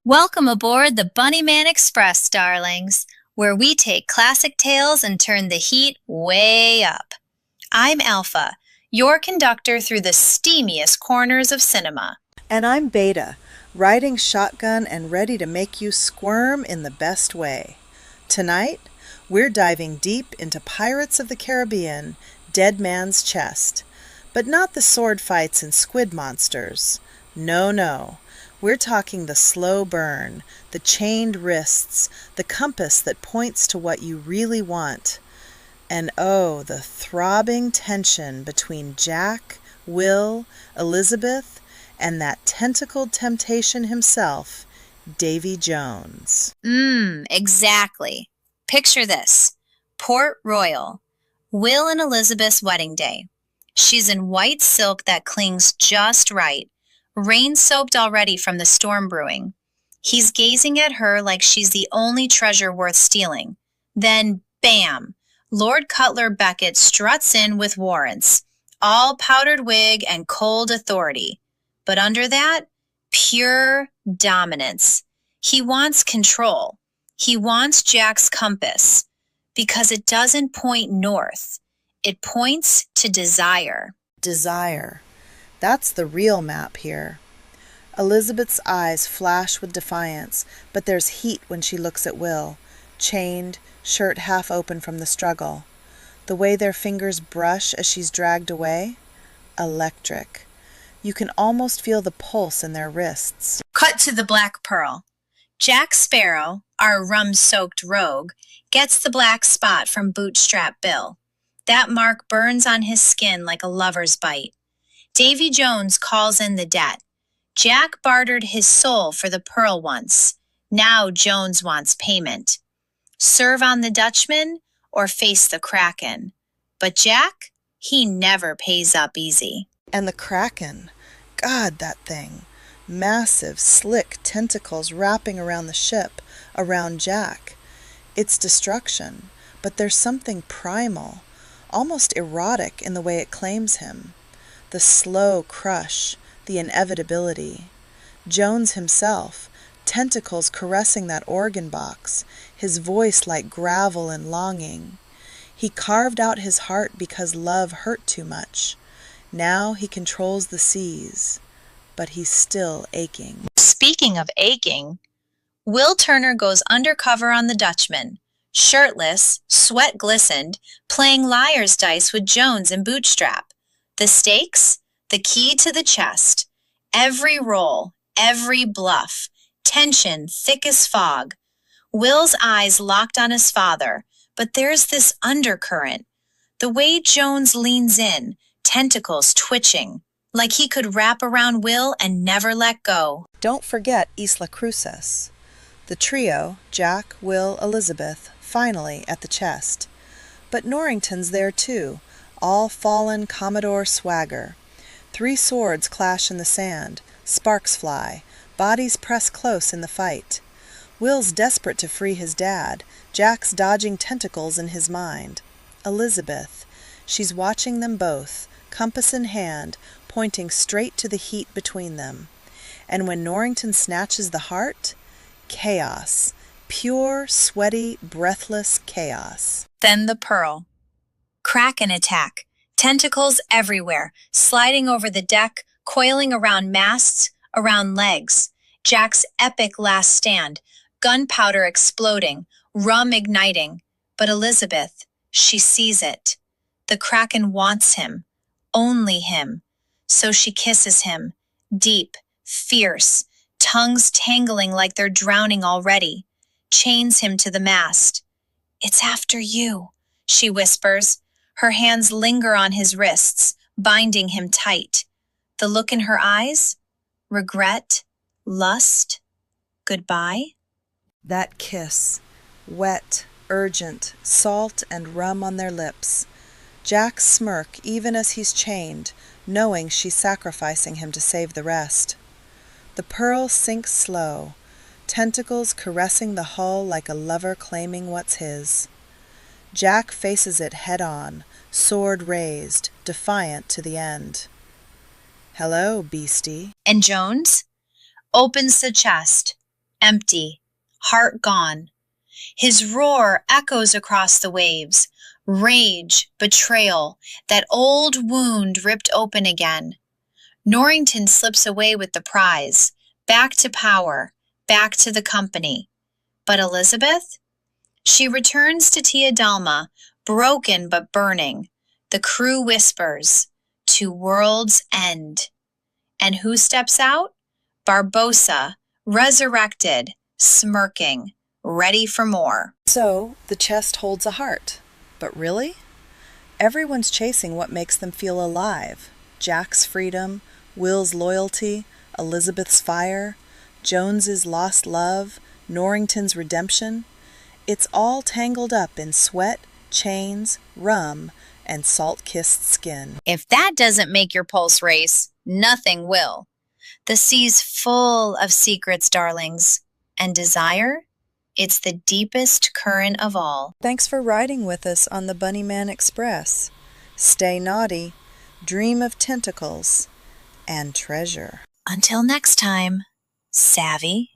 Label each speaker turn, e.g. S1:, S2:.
S1: Welcome aboard the Bunnyman Express, darlings, where we take classic tales and turn the heat way up. I'm Alpha, your conductor through the steamiest corners of cinema.
S2: And I'm Beta, riding shotgun and ready to make you squirm in the best way. Tonight, we're diving deep into Pirates of the Caribbean, Dead Man's Chest. But not the sword fights and squid monsters. No. We're talking the slow burn, the chained wrists, the compass that points to what you really want. And oh, the throbbing tension between Jack, Will, Elizabeth, and that tentacled temptation himself, Davy Jones.
S1: Exactly. Picture this. Port Royal. Will and Elizabeth's wedding day. She's in white silk that clings just right, rain-soaked already from the storm brewing. He's gazing at her like she's the only treasure worth stealing. Then, bam! Lord Cutler Beckett struts in with warrants, all powdered wig and cold authority. But under that, pure dominance. He wants control. He wants Jack's compass, because it doesn't point north. It points to desire.
S2: Desire. That's the real map here. Elizabeth's eyes flash with defiance, but there's heat when she looks at Will, chained, shirt half open from the struggle. The way their fingers brush as she's dragged away? Electric. You can almost feel the pulse in their wrists.
S1: Cut to the Black Pearl. Jack Sparrow, our rum-soaked rogue, gets the black spot from Bootstrap Bill. That mark burns on his skin like a lover's bite. Davy Jones calls in the debt. Jack bartered his soul for the pearl once. Now Jones wants payment. Serve on the Dutchman or face the Kraken. But Jack, he never pays up easy.
S2: And the Kraken. God, that thing. Massive, slick tentacles wrapping around the ship, around Jack. It's destruction, but there's something primal, almost erotic in the way it claims him. The slow crush, the inevitability. Jones himself, tentacles caressing that organ box, his voice like gravel and longing. He carved out his heart because love hurt too much. Now he controls the seas, but he's still aching.
S1: Speaking of aching, Will Turner goes undercover on the Dutchman, shirtless, sweat glistened, playing liar's dice with Jones and Bootstrap. The stakes? The key to the chest. Every roll, every bluff, tension thick as fog. Will's eyes locked on his father, but there's this undercurrent. The way Jones leans in, tentacles twitching, like he could wrap around Will and never let go.
S2: Don't forget Isla Cruces. The trio, Jack, Will, Elizabeth, finally at the chest. But Norrington's there too, all fallen Commodore swagger. 3 swords clash in the sand, sparks fly, bodies press close in the fight. Will's desperate to free his dad, Jack's dodging tentacles in his mind. Elizabeth, she's watching them both, compass in hand, pointing straight to the heat between them. And when Norrington snatches the heart, chaos, pure, sweaty, breathless chaos.
S1: Then the pearl. Kraken attack. Tentacles everywhere, sliding over the deck, coiling around masts, around legs. Jack's epic last stand, gunpowder exploding, rum igniting. But Elizabeth, she sees it. The Kraken wants him, only him. So she kisses him, deep, fierce, tongues tangling like they're drowning already, chains him to the mast. "It's after you," she whispers. Her hands linger on his wrists, binding him tight. The look in her eyes? Regret? Lust? Goodbye?
S2: That kiss, wet, urgent, salt and rum on their lips. Jack's smirk even as he's chained, knowing she's sacrificing him to save the rest. The pearl sinks slow, tentacles caressing the hull like a lover claiming what's his. Jack faces it head on, sword raised, defiant to the end. "Hello, beastie."
S1: And Jones opens the chest, empty, heart gone. His roar echoes across the waves, rage, betrayal, that old wound ripped open again. Norrington slips away with the prize, back to power, back to the company. But Elizabeth? She returns to Tia Dalma, broken but burning. The crew whispers, "To world's end." And who steps out? Barbossa, resurrected, smirking, ready for more.
S2: So, the chest holds a heart. But really? Everyone's chasing what makes them feel alive. Jack's freedom, Will's loyalty, Elizabeth's fire, Jones's lost love, Norrington's redemption. It's all tangled up in sweat, chains, rum, and salt-kissed skin.
S1: If that doesn't make your pulse race, nothing will. The sea's full of secrets, darlings. And desire? It's the deepest current of all.
S2: Thanks for riding with us on the Bunnyman Express. Stay naughty, dream of tentacles, and treasure.
S1: Until next time, savvy.